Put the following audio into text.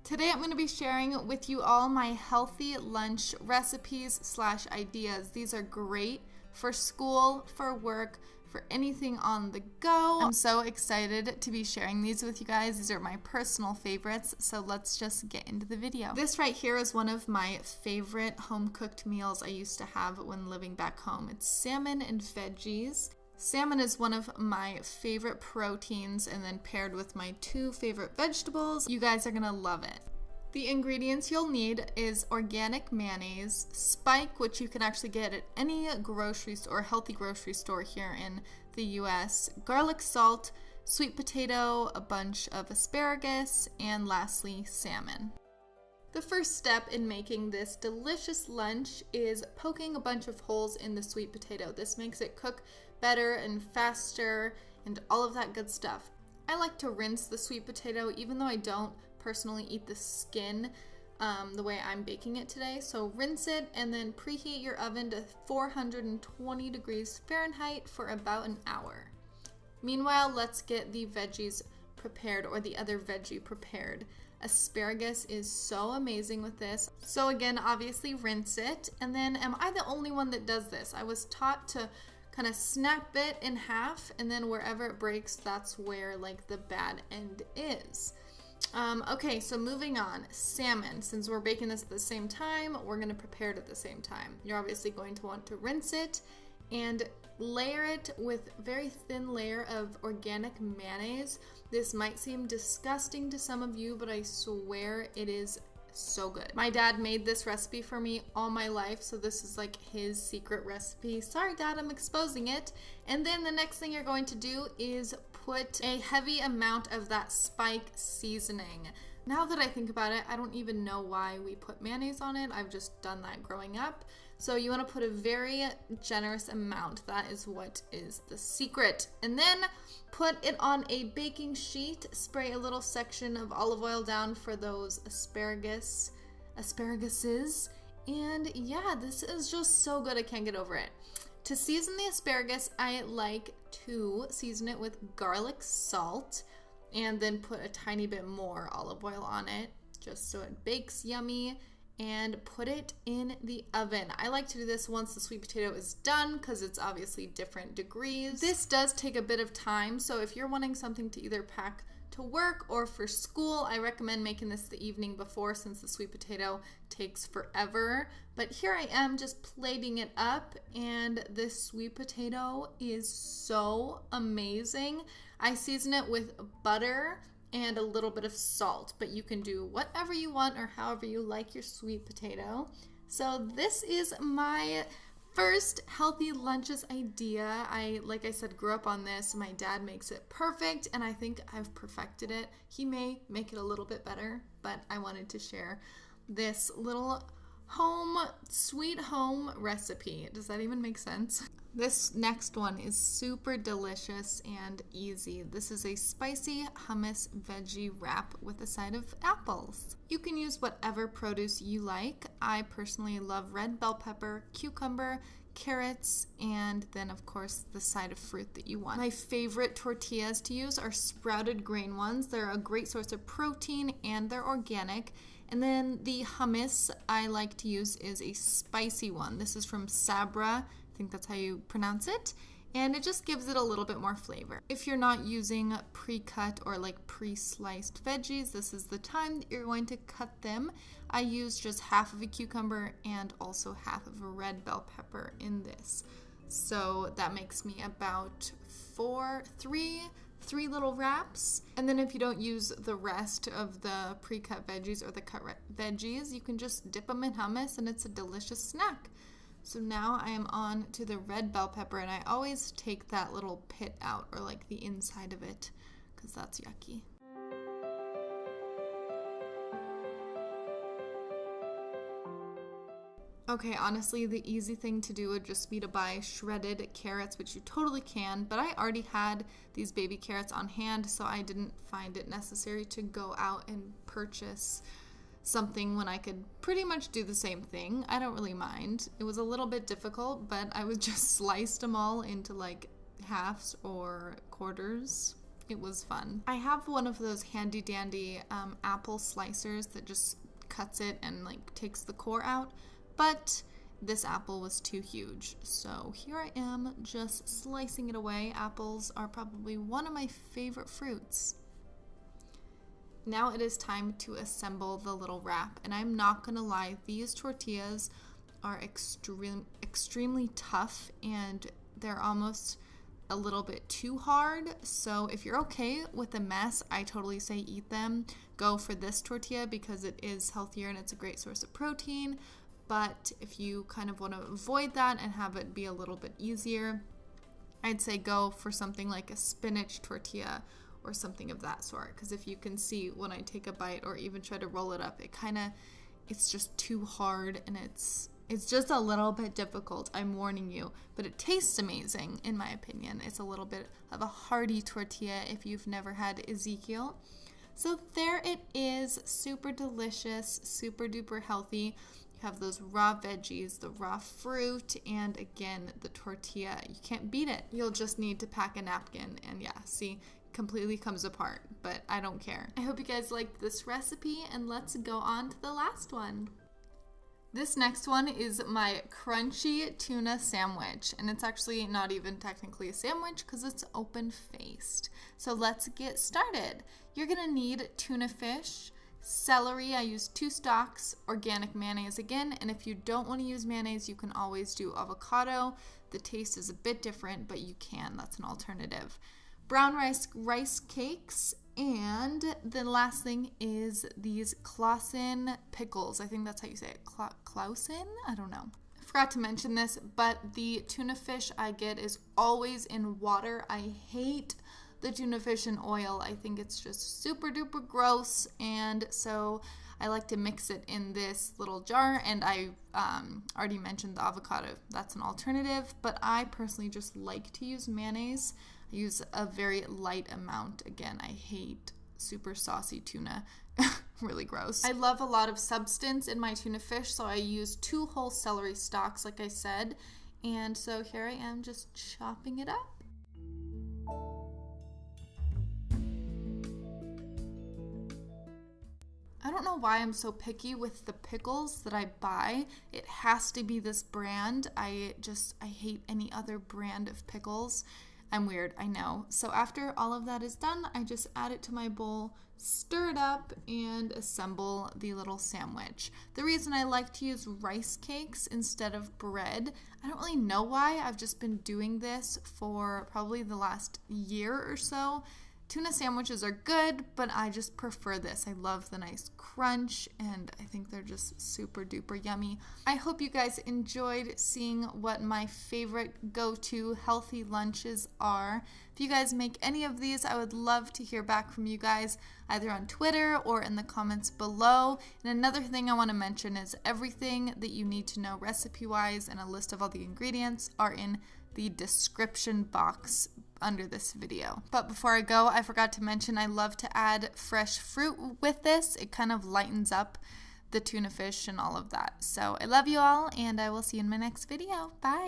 Today I'm going to be sharing with you all my healthy lunch recipes / ideas. These are great for school, for work, for anything on the go. I'm so excited to be sharing these with you guys. These are my personal favorites, so let's just get into the video. This right here is one of my favorite home-cooked meals I used to have when living back home. It's salmon and veggies. Salmon is one of my favorite proteins, and then paired with my two favorite vegetables, you guys are gonna love it. The ingredients you'll need is organic mayonnaise, Spike, which you can actually get at any grocery store, healthy grocery store here in the US, garlic salt, sweet potato, a bunch of asparagus, and lastly, salmon. The first step in making this delicious lunch is poking a bunch of holes in the sweet potato. This makes it cook better and faster and all of that good stuff. I like to rinse the sweet potato even though I don't personally eat the skin the way I'm baking it today. So rinse it and then preheat your oven to 420 degrees Fahrenheit for about an hour. Meanwhile, let's get the veggies prepared, or the other veggie prepared. Asparagus is so amazing with this. So again, obviously rinse it, and then am I the only one that does this? I was taught to kind of snap it in half, and then wherever it breaks, that's where like the bad end is. Okay, so moving on, salmon. Since we're baking this at the same time, we're gonna prepare it at the same time. You're obviously going to want to rinse it and layer it with a very thin layer of organic mayonnaise. This might seem disgusting to some of you, but I swear it is so good. My dad made this recipe for me all my life, so this is like his secret recipe. Sorry, Dad, I'm exposing it. And then the next thing you're going to do is put a heavy amount of that Spike seasoning. Now that I think about it, I don't even know why we put mayonnaise on it. I've just done that growing up. So you want to put a very generous amount. That is what is the secret. And then put it on a baking sheet. Spray a little section of olive oil down for those asparaguses. And yeah, this is just so good. I can't get over it. To season the asparagus, I like to season it with garlic salt and then put a tiny bit more olive oil on it just so it bakes yummy, and put it in the oven. I like to do this once the sweet potato is done because it's obviously different degrees. This does take a bit of time, so if you're wanting something to either pack to work or for school, I recommend making this the evening before since the sweet potato takes forever. But here I am just plating it up, and this sweet potato is so amazing. I season it with butter and a little bit of salt, but you can do whatever you want or however you like your sweet potato. So this is my first healthy lunches idea. Like I said, grew up on this. My dad makes it perfect, and I think I've perfected it. He may make it a little bit better, but I wanted to share this little sweet home recipe. Does that even make sense? This next one is super delicious and easy. This is a spicy hummus veggie wrap with a side of apples. You can use whatever produce you like. I personally love red bell pepper, cucumber, carrots, and then of course the side of fruit that you want. My favorite tortillas to use are sprouted grain ones. They're a great source of protein and they're organic. And then the hummus I like to use is a spicy one. This is from Sabra. I think that's how you pronounce it, and it just gives it a little bit more flavor. If you're not using pre-cut or like pre-sliced veggies, this is the time that you're going to cut them. I use just half of a cucumber and also half of a red bell pepper in this. So that makes me about three little wraps. And then if you don't use the rest of the pre-cut veggies or the cut veggies, you can just dip them in hummus and it's a delicious snack. So now I am on to the red bell pepper, and I always take that little pit out, or like the inside of it, because that's yucky. Okay, honestly, the easy thing to do would just be to buy shredded carrots, which you totally can, but I already had these baby carrots on hand, so I didn't find it necessary to go out and purchase something when I could pretty much do the same thing. I don't really mind. It was a little bit difficult, but I would just slice them all into like halves or quarters. it was fun. I have one of those handy dandy apple slicers that just cuts it and like takes the core out, but this apple was too huge. So here I am just slicing it away. Apples are probably one of my favorite fruits. Now it is time to assemble the little wrap, and I'm not gonna lie, these tortillas are extremely tough, and they're almost a little bit too hard. So if you're okay with a mess, I totally say eat them. Go for this tortilla because it is healthier and it's a great source of protein. But if you kind of want to avoid that and have it be a little bit easier, I'd say go for something like a spinach tortilla or something of that sort. Because if you can see when I take a bite or even try to roll it up, it's just too hard, and it's just a little bit difficult, I'm warning you. But it tastes amazing, in my opinion. It's a little bit of a hearty tortilla if you've never had Ezekiel. So there it is, super delicious, super duper healthy. You have those raw veggies, the raw fruit, and again, the tortilla. You can't beat it. You'll just need to pack a napkin, and yeah, see, completely comes apart, but I don't care. I hope you guys liked this recipe, and let's go on to the last one. This next one is my crunchy tuna sandwich, and it's actually not even technically a sandwich because it's open-faced. So let's get started. You're gonna need tuna fish, celery, I use 2 stalks, organic mayonnaise again, and if you don't want to use mayonnaise, you can always do avocado. The taste is a bit different, but you can, that's an alternative. Brown rice cakes, and the last thing is these Clausen pickles. I think that's how you say it. Clausen? I don't know. I forgot to mention this, but the tuna fish I get is always in water. I hate the tuna fish in oil. I think it's just super duper gross, and so I like to mix it in this little jar, and I already mentioned the avocado. That's an alternative, but I personally just like to use mayonnaise. I use a very light amount. Again, I hate super saucy tuna. Really gross. I love a lot of substance in my tuna fish, so I use 2 whole celery stalks, like I said. And so here I am just chopping it up. I don't know why I'm so picky with the pickles that I buy. It has to be this brand. I hate any other brand of pickles. I'm weird, I know. So after all of that is done, I just add it to my bowl, stir it up, and assemble the little sandwich. The reason I like to use rice cakes instead of bread, I don't really know why. I've just been doing this for probably the last year or so. Tuna sandwiches are good, but I just prefer this. I love the nice crunch, and I think they're just super duper yummy. I hope you guys enjoyed seeing what my favorite go-to healthy lunches are. If you guys make any of these, I would love to hear back from you guys, either on Twitter or in the comments below. And another thing I want to mention is everything that you need to know recipe-wise and a list of all the ingredients are in the description box under this video. But before I go, I forgot to mention I love to add fresh fruit with this. It kind of lightens up the tuna fish and all of that. So I love you all, and I will see you in my next video. Bye!